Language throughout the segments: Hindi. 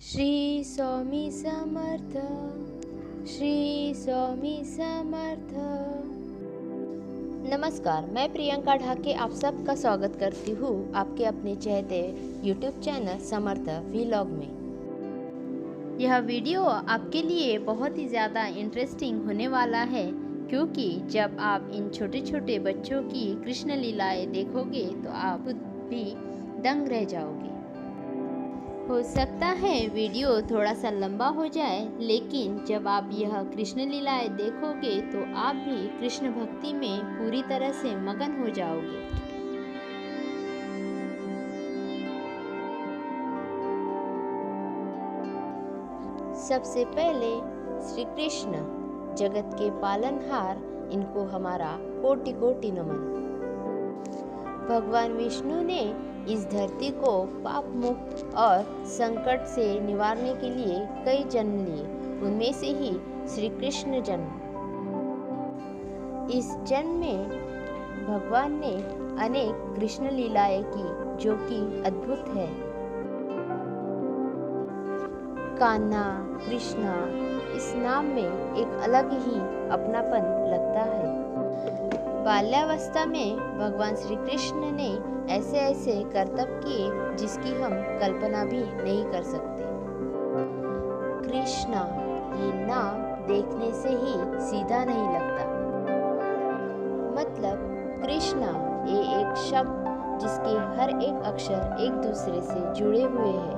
श्री स्वामी समर्थ, श्री स्वामी समर्थ। नमस्कार, मैं प्रियंका ढाके आप सबका स्वागत करती हूँ आपके अपने चहेते यूट्यूब चैनल समर्थ व्लॉग में। यह वीडियो आपके लिए बहुत ही ज़्यादा इंटरेस्टिंग होने वाला है, क्योंकि जब आप इन छोटे छोटे बच्चों की कृष्ण लीलाएं देखोगे तो आप खुद भी दंग रह जाओगे। हो सकता है वीडियो थोड़ा सा लंबा हो जाए, लेकिन जब आप यह कृष्ण लीलाएं देखोगे तो आप भी कृष्ण भक्ति में पूरी तरह से मगन हो जाओगे। सबसे पहले श्री कृष्ण जगत के पालनहार, इनको हमारा कोटि कोटि नमन। भगवान विष्णु ने इस धरती को पाप मुक्त और संकट से निवारने के लिए कई जन्म लिए, उनमें से ही श्री कृष्ण जन्म। इस जन्म में भगवान ने अनेक कृष्ण लीलाएं की, जो कि अद्भुत है। कान्हा, कृष्णा, इस नाम में एक अलग ही अपनापन लगता है। बाल्यावस्था में भगवान श्री कृष्ण ने ऐसे ऐसे करतब किए जिसकी हम कल्पना भी नहीं कर सकते। कृष्णा ये नाम देखने से ही सीधा नहीं लगता। मतलब कृष्णा ये एक शब्द जिसके हर एक अक्षर एक दूसरे से जुड़े हुए हैं।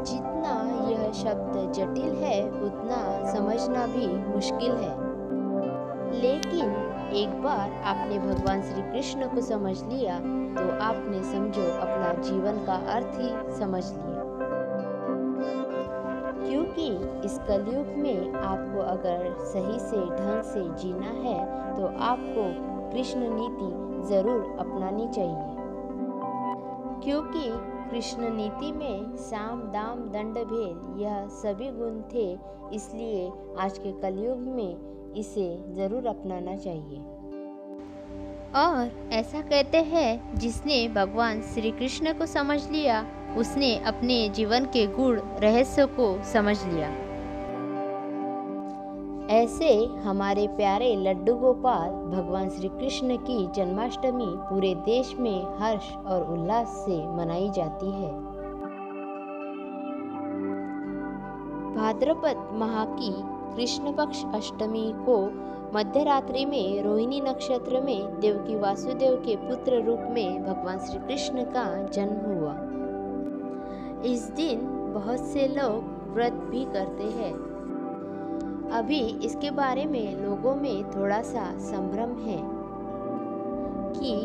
जितना यह शब्द जटिल है उतना समझना भी मुश्किल है, लेकिन एक बार आपने भगवान श्री कृष्ण को समझ लिया तो आपने समझो अपना जीवन का अर्थ ही समझ लिया। क्योंकि इस कलयुग में आपको अगर सही से ढंग से जीना है तो आपको कृष्ण नीति जरूर अपनानी चाहिए। क्योंकि कृष्ण नीति में साम दाम दंड भेद यह सभी गुण थे, इसलिए आज के कलयुग में इसे जरूर अपनाना चाहिए। और ऐसा कहते हैं, जिसने भगवान श्री कृष्ण को समझ लिया उसने अपने जीवन के गूढ़ रहस्य को समझ लिया। ऐसे हमारे प्यारे लड्डू गोपाल भगवान श्री कृष्ण की जन्माष्टमी पूरे देश में हर्ष और उल्लास से मनाई जाती है। भाद्रपद माह की कृष्ण पक्ष अष्टमी को मध्य रात्रि में रोहिणी नक्षत्र में देवकी वासुदेव के पुत्र रूप में भगवान श्री कृष्ण का जन्म हुआ। इस दिन बहुत से लोग व्रत भी करते हैं। अभी इसके बारे में लोगों में थोड़ा सा संभ्रम है कि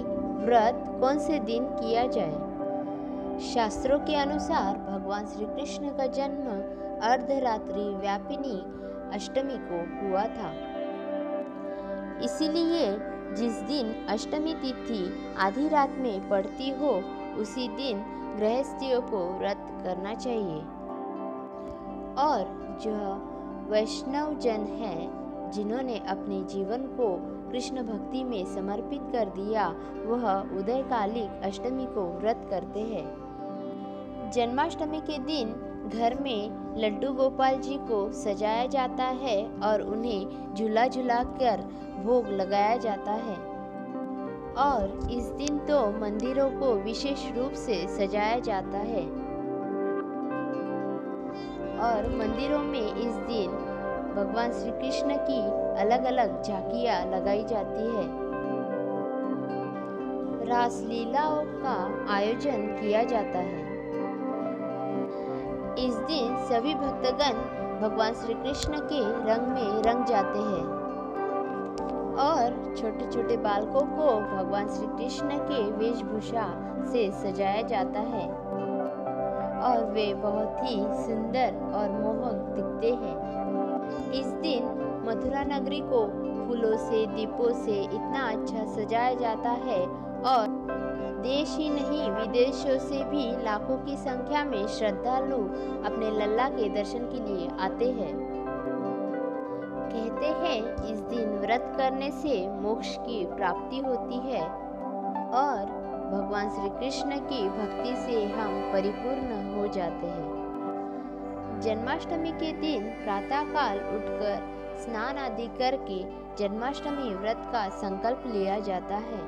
व्रत कौन से दिन किया जाए। शास्त्रों के अनुसार भगवान श्री कृष्ण का जन्म अर्धरात्रि व्यापिनी अष्टमी को हुआ था। इसीलिए जिस दिन अष्टमी तिथि आधी रात में पड़ती हो उसी दिन गृहस्थियों को व्रत करना चाहिए। और जो वैष्णव जन हैं, जिन्होंने अपने जीवन को कृष्ण भक्ति में समर्पित कर दिया, वह उदयकालिक अष्टमी को व्रत करते हैं। जन्माष्टमी के दिन घर में लड्डू गोपाल जी को सजाया जाता है और उन्हें झूला झूला कर भोग लगाया जाता है। और इस दिन तो मंदिरों को विशेष रूप से सजाया जाता है और मंदिरों में इस दिन भगवान श्री कृष्ण की अलग अलग झांकियां लगाई जाती है। रासलीलाओं का आयोजन किया जाता है। इस दिन सभी भक्तगण भगवान श्री कृष्ण के रंग में रंग जाते हैं और छोटे छोटे बालकों को भगवान श्री कृष्ण के वेशभूषा से सजाया जाता है और वे बहुत ही सुंदर और मोहक दिखते हैं। इस दिन मथुरा नगरी को फूलों से दीपों से इतना अच्छा सजाया जाता है और देश ही नहीं विदेशों से भी लाखों की संख्या में श्रद्धालु अपने लल्ला के दर्शन के लिए आते हैं। कहते हैं इस दिन व्रत करने से मोक्ष की प्राप्ति होती है और भगवान श्री कृष्ण की भक्ति से हम परिपूर्ण हो जाते हैं। जन्माष्टमी के दिन प्रातःकाल उठकर स्नान आदि करके जन्माष्टमी व्रत का संकल्प लिया जाता है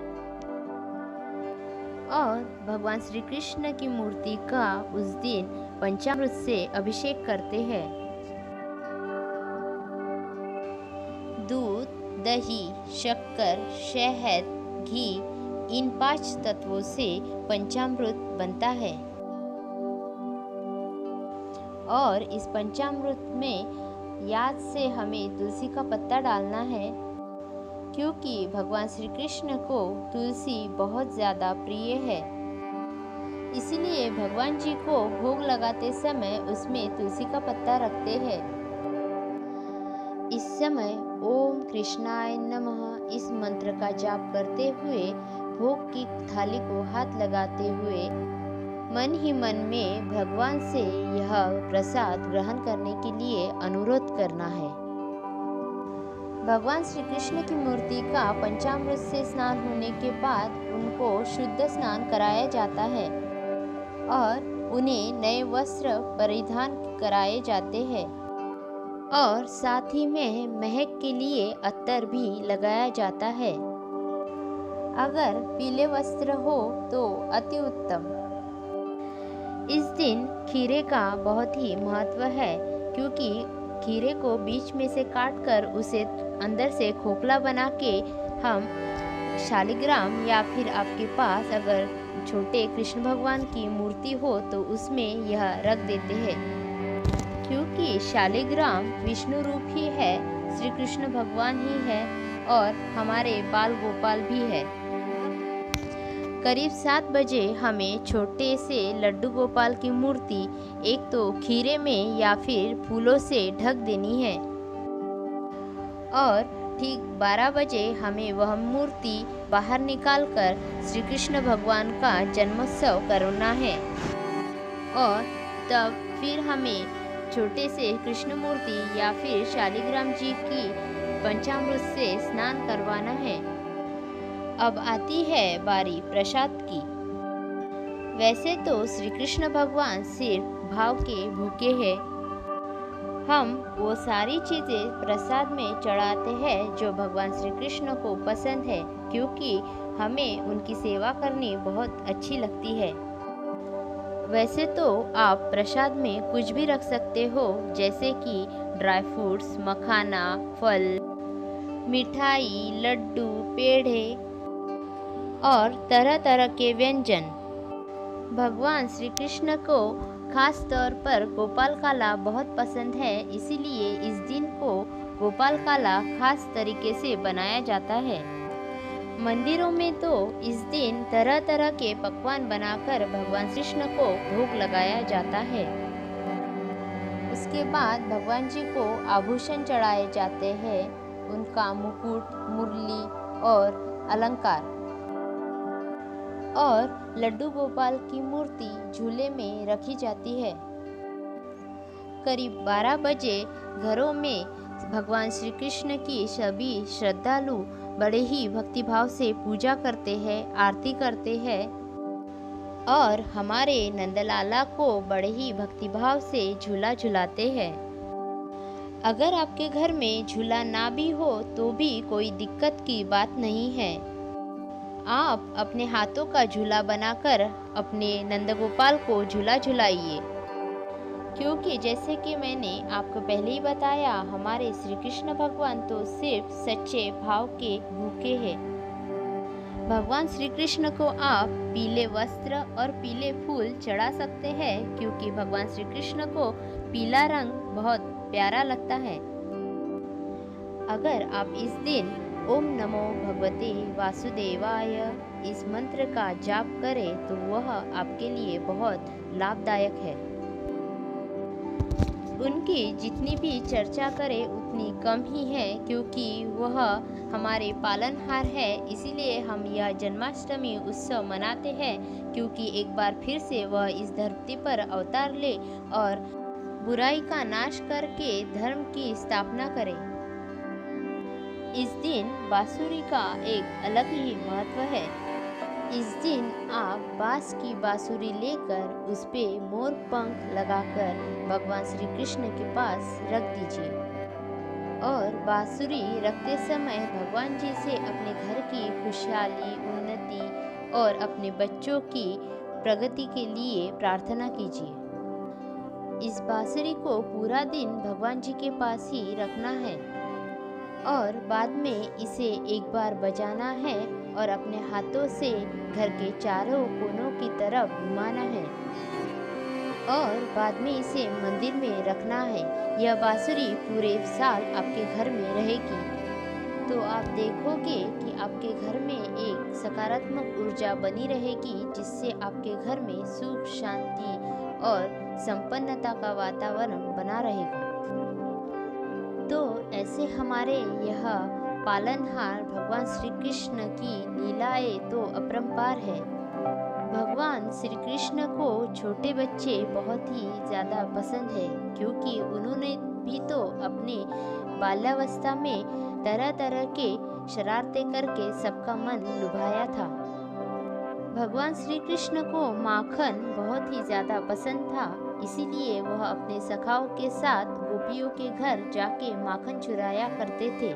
और भगवान श्री कृष्ण की मूर्ति का उस दिन पंचामृत से अभिषेक करते हैं। दूध, दही, शक्कर, शहद, घी इन 5 तत्वों से पंचामृत बनता है और इस पंचामृत में याद से हमें तुलसी का पत्ता डालना है, क्योंकि भगवान श्री कृष्ण को तुलसी बहुत ज़्यादा प्रिय है। इसलिए भगवान जी को भोग लगाते समय उसमें तुलसी का पत्ता रखते हैं। इस समय ओम कृष्णाय नमः इस मंत्र का जाप करते हुए भोग की थाली को हाथ लगाते हुए मन ही मन में भगवान से यह प्रसाद ग्रहण करने के लिए अनुरोध करना है। भगवान श्री कृष्ण की मूर्ति का पंचामृत से स्नान होने के बाद उनको शुद्ध स्नान कराया जाता है और उन्हें नए वस्त्र परिधान कराए जाते हैं और साथ ही में महक के लिए अत्तर भी लगाया जाता है। अगर पीले वस्त्र हो तो अति उत्तम। इस दिन खीरे का बहुत ही महत्व है, क्योंकि खीरे को बीच में से काटकर उसे अंदर से खोखला बना के हम शालिग्राम या फिर आपके पास अगर छोटे कृष्ण भगवान की मूर्ति हो तो उसमें यह रख देते हैं, क्योंकि शालिग्राम विष्णु रूप ही है, श्री कृष्ण भगवान ही है और हमारे बाल गोपाल भी है। करीब 7 बजे हमें छोटे से लड्डू गोपाल की मूर्ति एक तो खीरे में या फिर फूलों से ढक देनी है और ठीक 12 बजे हमें वह मूर्ति बाहर निकालकर श्री कृष्ण भगवान का जन्मोत्सव करना है और तब फिर हमें छोटे से कृष्ण मूर्ति या फिर शालिग्राम जी की पंचामृत से स्नान करवाना है। अब आती है बारी प्रसाद की। वैसे तो श्री कृष्ण भगवान सिर्फ भाव के भूखे हैं। हम वो सारी चीज़ें प्रसाद में चढ़ाते हैं जो भगवान श्री कृष्ण को पसंद है, क्योंकि हमें उनकी सेवा करनी बहुत अच्छी लगती है। वैसे तो आप प्रसाद में कुछ भी रख सकते हो, जैसे कि ड्राई फ्रूट्स, मखाना, फल, मिठाई, लड्डू, पेड़े और तरह तरह के व्यंजन। भगवान श्री कृष्ण को खास तौर पर गोपाल काला बहुत पसंद है, इसीलिए इस दिन को गोपाल काला खास तरीके से बनाया जाता है। मंदिरों में तो इस दिन तरह तरह के पकवान बनाकर भगवान कृष्ण को भोग लगाया जाता है। उसके बाद भगवान जी को आभूषण चढ़ाए जाते हैं, उनका मुकुट, मुरली और अलंकार, और लड्डू गोपाल की मूर्ति झूले में रखी जाती है। करीब 12 बजे घरों में भगवान श्री कृष्ण की सभी श्रद्धालु बड़े ही भक्तिभाव से पूजा करते हैं, आरती करते हैं और हमारे नंदलाला को बड़े ही भक्तिभाव से झूला झुलाते हैं। अगर आपके घर में झूला ना भी हो तो भी कोई दिक्कत की बात नहीं है। आप अपने हाथों का झूला बनाकर अपने नंदगोपाल को झूला झुलाइए, क्योंकि जैसे कि मैंने आपको पहले ही बताया, हमारे श्री कृष्ण भगवान तो सिर्फ सच्चे भाव के भूखे हैं। भगवान श्री कृष्ण को आप पीले वस्त्र और पीले फूल चढ़ा सकते हैं, क्योंकि भगवान श्री कृष्ण को पीला रंग बहुत प्यारा लगता है। अगर आप इस दिन ओम नमो भगवते वासुदेवाय इस मंत्र का जाप करें तो वह आपके लिए बहुत लाभदायक है। उनकी जितनी भी चर्चा करें उतनी कम ही है, क्योंकि वह हमारे पालनहार है। इसीलिए हम यह जन्माष्टमी उत्सव मनाते हैं, क्योंकि एक बार फिर से वह इस धरती पर अवतार ले और बुराई का नाश करके धर्म की स्थापना करे। इस दिन बांसुरी का एक अलग ही महत्व है। इस दिन आप बांस की बांसुरी लेकर उस पे मोर पंख लगाकर भगवान श्री कृष्ण के पास रख दीजिए और बांसुरी रखते समय भगवान जी से अपने घर की खुशहाली, उन्नति और अपने बच्चों की प्रगति के लिए प्रार्थना कीजिए। इस बांसुरी को पूरा दिन भगवान जी के पास ही रखना है और बाद में इसे एक बार बजाना है और अपने हाथों से घर के चारों कोनों की तरफ घुमाना है और बाद में इसे मंदिर में रखना है। यह बांसुरी पूरे साल आपके घर में रहेगी तो आप देखोगे कि आपके घर में एक सकारात्मक ऊर्जा बनी रहेगी जिससे आपके घर में सुख, शांति और संपन्नता का वातावरण बना रहेगा। तो ऐसे हमारे यह पालनहार भगवान श्री कृष्ण की लीलाएं तो अपरंपार है। भगवान श्री कृष्ण को छोटे बच्चे बहुत ही ज़्यादा पसंद है क्योंकि उन्होंने भी तो अपने बाल्यावस्था में तरह तरह के शरारतें करके सबका मन लुभाया था। भगवान श्री कृष्ण को माखन बहुत ही ज़्यादा पसंद था, इसीलिए वह अपने सखाओं के साथ गोपियों के घर जाके माखन चुराया करते थे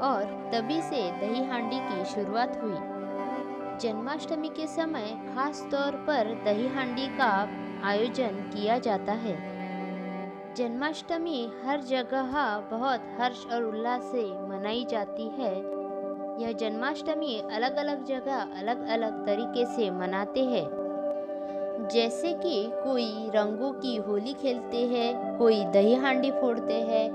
और तभी से दही हांडी की शुरुआत हुई। जन्माष्टमी के समय खास तौर पर दही हांडी का आयोजन किया जाता है। जन्माष्टमी हर जगह बहुत हर्ष और उल्लास से मनाई जाती है। यह जन्माष्टमी अलग अलग जगह अलग अलग तरीके से मनाते हैं, जैसे कि कोई रंगों की होली खेलते हैं, कोई दही हांडी फोड़ते हैं,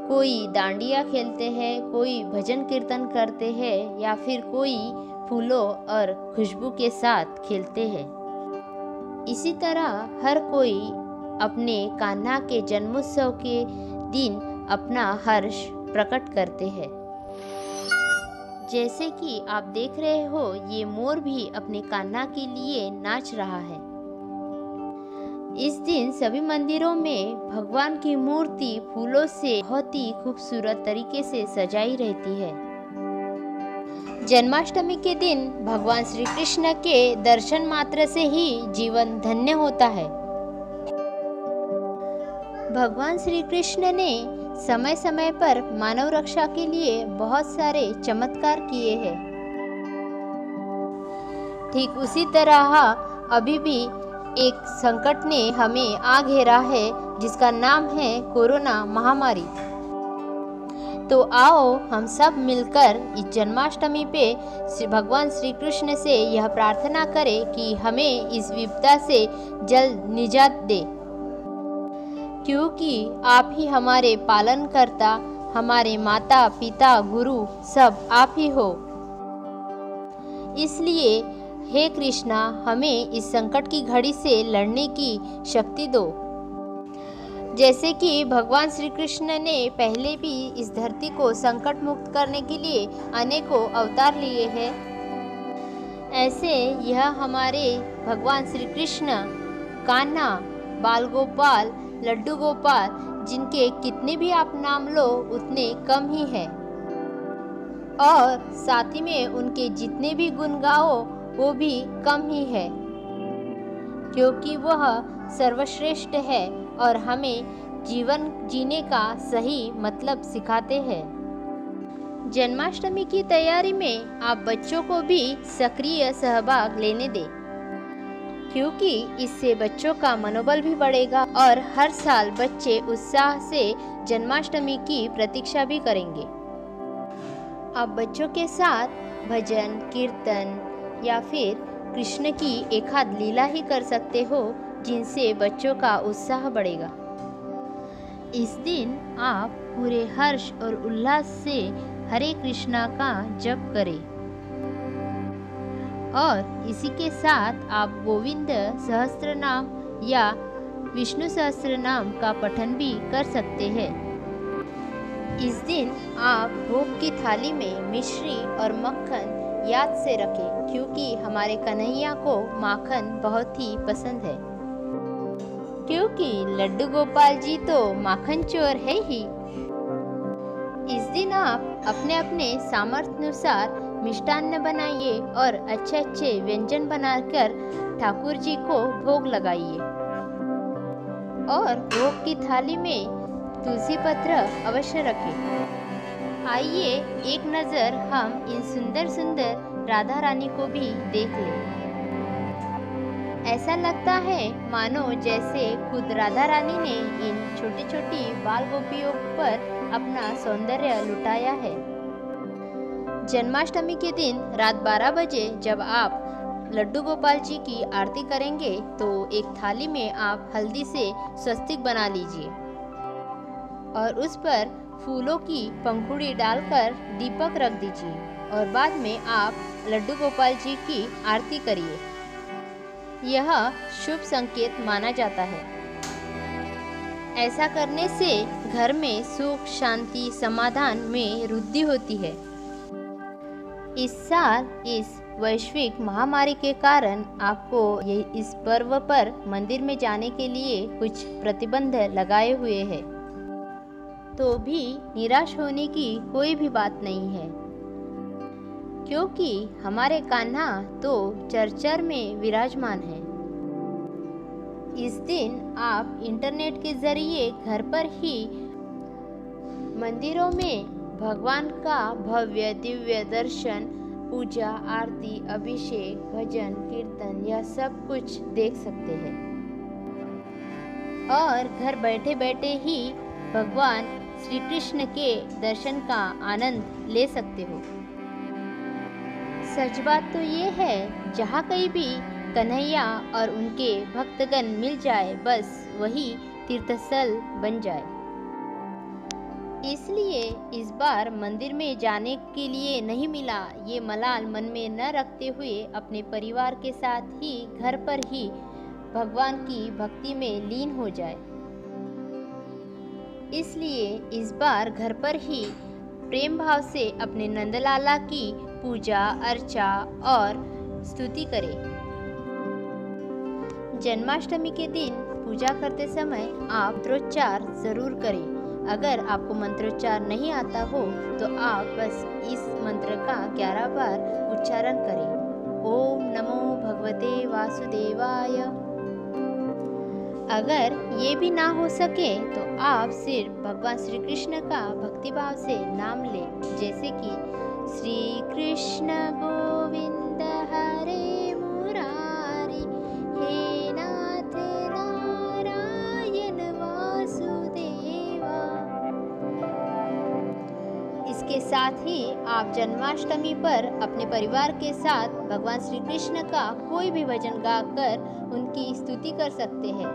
कोई डांडिया खेलते हैं, कोई भजन कीर्तन करते हैं या फिर कोई फूलों और खुशबू के साथ खेलते हैं। इसी तरह हर कोई अपने कान्हा के जन्मोत्सव के दिन अपना हर्ष प्रकट करते हैं। जैसे कि आप देख रहे हो, ये मोर भी अपने कान्हा के लिए नाच रहा है। इस दिन सभी मंदिरों में भगवान की मूर्ति फूलों से बहुत ही खूबसूरत तरीके से सजाई रहती है। जन्माष्टमी के दिन भगवान श्री कृष्ण के दर्शन मात्र से ही जीवन धन्य होता है। भगवान श्री कृष्ण ने समय समय पर मानव रक्षा के लिए बहुत सारे चमत्कार किए हैं। ठीक उसी तरह अभी भी एक संकट ने हमें आ घेरा है जिसका नाम है कोरोना महामारी। तो आओ हम सब मिलकर इस जन्माष्टमी पे भगवान श्री कृष्ण से यह प्रार्थना करें कि हमें इस विपदा से जल्द निजात दे, क्योंकि आप ही हमारे पालनकर्ता, हमारे माता पिता गुरु सब आप ही हो। इसलिए हे कृष्णा, हमें इस संकट की घड़ी से लड़ने की शक्ति दो। जैसे कि भगवान श्री कृष्ण ने पहले भी इस धरती को संकट मुक्त करने के लिए अनेकों अवतार लिए हैं, ऐसे यह हमारे भगवान श्री कृष्ण, कान्हा, बाल गोपाल, लड्डू गोपाल, जिनके कितने भी आप नाम लो उतने कम ही है, और साथ ही में उनके जितने भी गुण गाओ वो भी कम ही है, क्योंकि वह सर्वश्रेष्ठ है और हमें जीवन जीने का सही मतलब सिखाते हैं। जन्माष्टमी की तैयारी में आप बच्चों को भी सक्रिय सहभाग लेने दें, क्योंकि इससे बच्चों का मनोबल भी बढ़ेगा और हर साल बच्चे उत्साह से जन्माष्टमी की प्रतीक्षा भी करेंगे। आप बच्चों के साथ भजन, कीर्तन या फिर कृष्ण की एक आध लीला ही कर सकते हो, जिनसे बच्चों का उत्साह बढ़ेगा। इस दिन आप पूरे हर्ष और उल्लास से हरे कृष्णा का जप करें और इसी के साथ आप गोविंद सहस्त्र नाम या विष्णु सहस्त्र नाम का पठन भी कर सकते हैं। इस दिन आप भोग की थाली में मिश्री और मक्खन याद से रखें, क्योंकि हमारे कन्हैया को माखन बहुत ही पसंद है, क्योंकि लड्डू गोपाल जी तो माखन चोर है ही। इस दिन आप अपने अपने सामर्थ्य अनुसार मिष्टान्न बनाइए और अच्छे अच्छे व्यंजन बनाकर ठाकुर जी को भोग लगाइए और भोग की थाली में तुलसी पत्र अवश्य रखें। आइए एक नज़र हम इन सुंदर सुंदर राधा रानी को भी देख लें। ऐसा लगता है मानो जैसे खुद राधा रानी ने इन छोटी छोटी बाल गोपियों पर अपना सौंदर्य लुटाया है। जन्माष्टमी के दिन रात 12 बजे जब आप लड्डू गोपाल जी की आरती करेंगे तो एक थाली में आप हल्दी से स्वस्तिक बना लीजिए और उस पर फूलों की पंखुड़ी डालकर दीपक रख दीजिए और बाद में आप लड्डू गोपाल जी की आरती करिए। यह शुभ संकेत माना जाता है। ऐसा करने से घर में सुख शांति समाधान में वृद्धि होती है। इस साल इस वैश्विक महामारी के कारण आपको इस पर्व पर मंदिर में जाने के लिए कुछ प्रतिबंध लगाए हुए हैं, तो भी निराश होने की कोई भी बात नहीं है, क्योंकि हमारे कान्हा तो चरचर में विराजमान है। इस दिन आप इंटरनेट के जरिए घर पर ही मंदिरों में भगवान का भव्य दिव्य दर्शन, पूजा, आरती, अभिषेक, भजन, कीर्तन यह सब कुछ देख सकते हैं और घर बैठे बैठे ही भगवान श्री कृष्ण के दर्शन का आनंद ले सकते हो। सच बात तो ये है, जहाँ कहीं भी कन्हैया और उनके भक्तगण मिल जाए बस वही तीर्थस्थल बन जाए। इसलिए इस बार मंदिर में जाने के लिए नहीं मिला ये मलाल मन में न रखते हुए अपने परिवार के साथ ही घर पर ही भगवान की भक्ति में लीन हो जाए। इसलिए इस बार घर पर ही प्रेम भाव से अपने नंदलाला की पूजा अर्चा और स्तुति करें। जन्माष्टमी के दिन पूजा करते समय आप मंत्रोच्चार जरूर करें। अगर आपको मंत्रोच्चार नहीं आता हो तो आप बस इस मंत्र का 11 बार उच्चारण करें। ओम नमो भगवते वासुदेवाय। अगर ये भी ना हो सके तो आप सिर्फ भगवान श्री कृष्ण का भक्तिभाव से नाम लें, जैसे कि श्री कृष्ण गोविंद हरे मुरारी, हे नाथ नारायण वासुदेवा। इसके साथ ही आप जन्माष्टमी पर अपने परिवार के साथ भगवान श्री कृष्ण का कोई भी भजन गाकर उनकी स्तुति कर सकते हैं।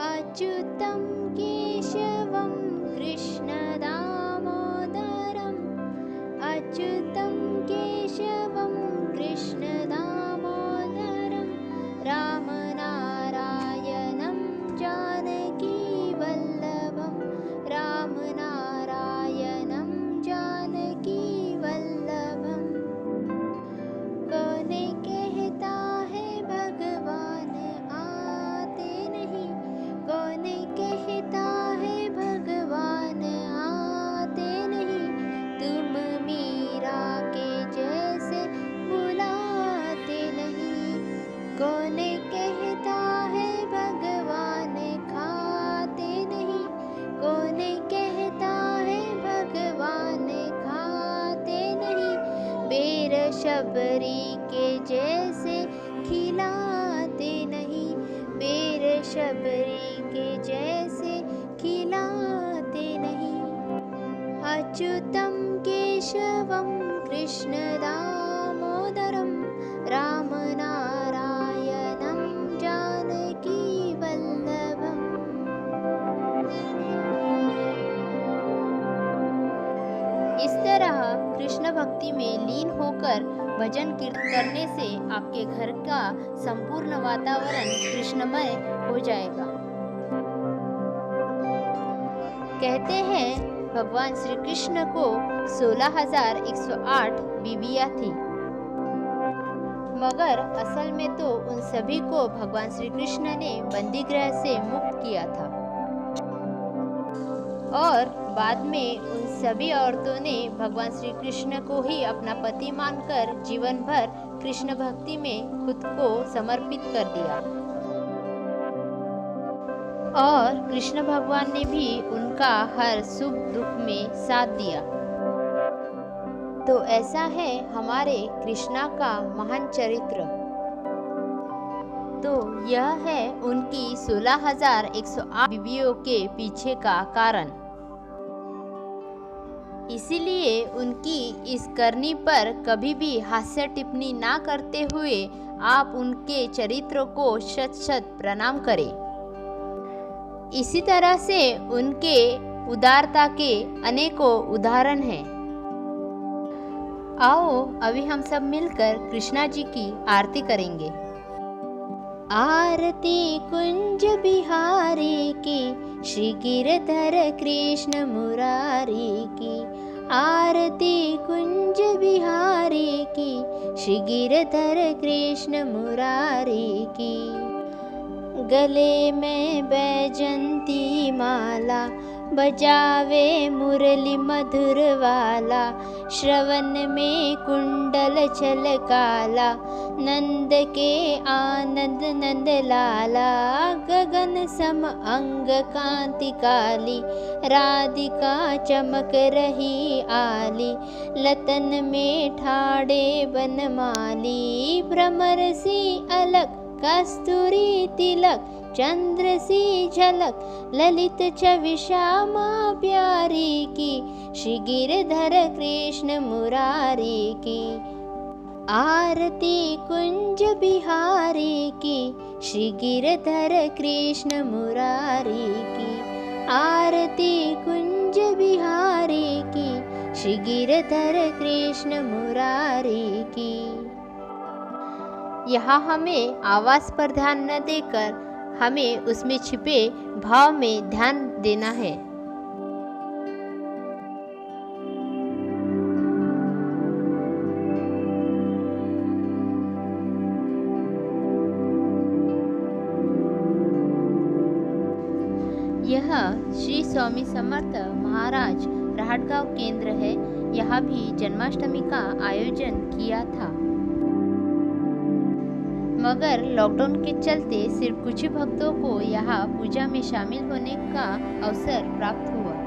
अच्युतं केशवं कृष्ण दामोदरम्, अच्युतं केशवं कृष्ण दामोदरं, राम नारायणं जानकी वल्लभं, राम नारायणं जानकी वल्लभं। कौन कहता है भगवान आते नहीं, कौन कहता है भगवान आते नहीं, तुम मीरा के जैसे बुलाते नहीं। कौन कहता है भगवान खाते नहीं, कौन कहता है भगवान खाते नहीं, बेर शबरी के जैसे खिलाते नहीं, बेर शबरी के जैसे खिलाते नहीं। अच्युतं केशवं कृष्ण दामोदरं, राम नारायणं जानकी वल्लभम्। इस तरह कृष्ण भक्ति में लीन होकर भजन कीर्तन करने से आपके घर का संपूर्ण वातावरण कृष्णमय हो जाएगा। कहते हैं भगवान श्री कृष्ण को 16,108 बीवियाँ थी, मगर असल में तो उन सभी को भगवान श्री कृष्ण ने बंदीगृह से मुक्त किया था। और बाद में उन सभी औरतों ने भगवान श्री कृष्ण को ही अपना पति मानकर जीवन भर कृष्ण भक्ति में खुद को समर्पित कर दिया और कृष्ण भगवान ने भी उनका हर सुख दुख में साथ दिया। तो ऐसा है हमारे कृष्णा का महान चरित्र। तो यह है उनकी 16,108 बीवियों के पीछे का कारण। इसीलिए उनकी इस करनी पर कभी भी हास्य टिप्पणी ना करते हुए आप उनके चरित्र को शत शत प्रणाम करें। इसी तरह से उनके उदारता के अनेकों उदाहरण हैं। आओ अभी हम सब मिलकर कृष्णा जी की आरती करेंगे। आरती कुंज बिहारी की, श्री गिरधर कृष्ण मुरारी की। आरती कुंज बिहारी की, श्री गिरधर कृष्ण मुरारी की। गले में बैजंती माला, बजावे मुरली मधुर वाला। श्रवण में कुंडल छलकाला, नंद के आनंद नंद लाला। गगन सम अंग कांति काली, राधिका चमक रही आली। लतन में ठाड़े बनमाली, भ्रमर सी अलग कस्तूरी तिलक। चंद्र सी झलक ललित छवि श्यामा प्यारी की, श्री गिरधर कृष्ण मुरारी की। आरती कुंज बिहारी की, श्री गिरधर कृष्ण मुरारी की। आरती कुंज बिहारी की, श्री गिरधर कृष्ण मुरारी की। यहाँ हमें आवाज पर ध्यान न देकर हमें उसमें छिपे भाव में ध्यान देना है। यह श्री स्वामी समर्थ महाराज राहटगांव केंद्र है। यहाँ भी जन्माष्टमी का आयोजन किया था, मगर लॉकडाउन के चलते सिर्फ कुछ ही भक्तों को यहाँ पूजा में शामिल होने का अवसर प्राप्त हुआ।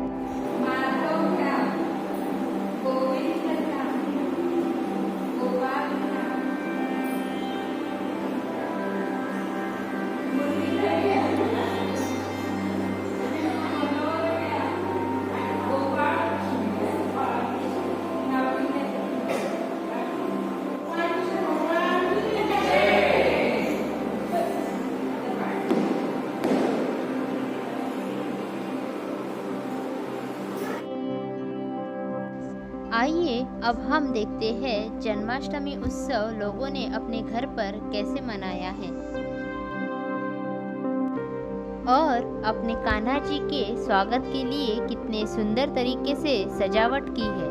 आइए अब हम देखते हैं जन्माष्टमी उत्सव लोगों ने अपने घर पर कैसे मनाया है और अपने कान्हा जी के स्वागत के लिए कितने सुंदर तरीके से सजावट की है।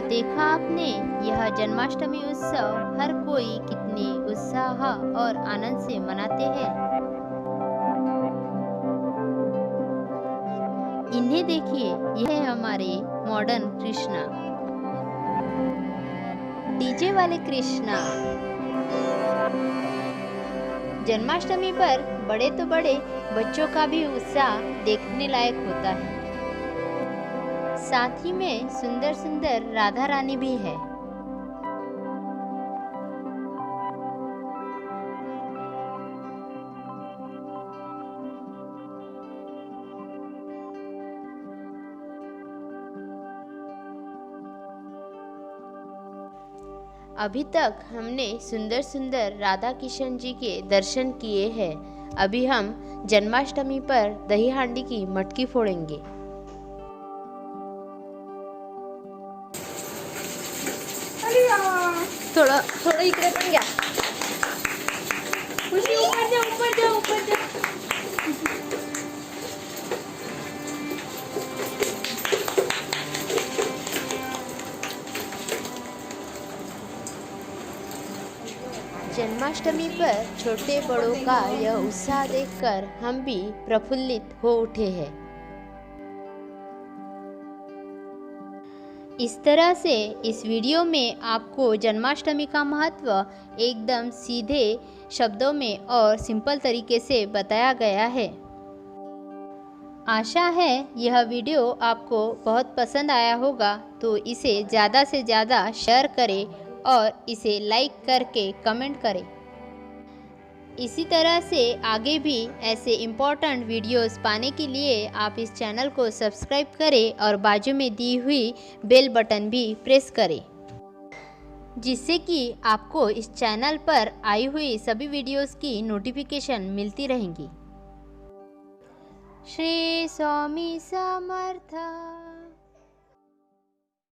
देखा आपने, यह जन्माष्टमी उत्सव हर कोई कितने उत्साह और आनंद से मनाते हैं। इन्हें देखिए, यह है हमारे मॉडर्न कृष्णा, डीजे वाले कृष्णा। जन्माष्टमी पर बड़े तो बड़े बच्चों का भी उत्साह देखने लायक होता है। साथ ही में सुंदर सुंदर राधा रानी भी है। अभी तक हमने सुंदर सुंदर राधा किशन जी के दर्शन किए हैं। अभी हम जन्माष्टमी पर दही हांडी की मटकी फोड़ेंगे। थोड़ा इकडे पण घ्या। खुशी ऊपर जा, ऊपर जा, ऊपर जा। जन्माष्टमी पर छोटे बड़ों का यह उत्साह देखकर हम भी प्रफुल्लित हो उठे हैं। इस तरह से इस वीडियो में आपको जन्माष्टमी का महत्व एकदम सीधे शब्दों में और सिंपल तरीके से बताया गया है। आशा है यह वीडियो आपको बहुत पसंद आया होगा, तो इसे ज़्यादा से ज़्यादा शेयर करें और इसे लाइक करके कमेंट करें। इसी तरह से आगे भी ऐसे इम्पोर्टेंट वीडियोस पाने के लिए आप इस चैनल को सब्सक्राइब करें और बाजू में दी हुई बेल बटन भी प्रेस करें, जिससे कि आपको इस चैनल पर आई हुई सभी वीडियोस की नोटिफिकेशन मिलती रहेंगी। श्री स्वामी समर्थ।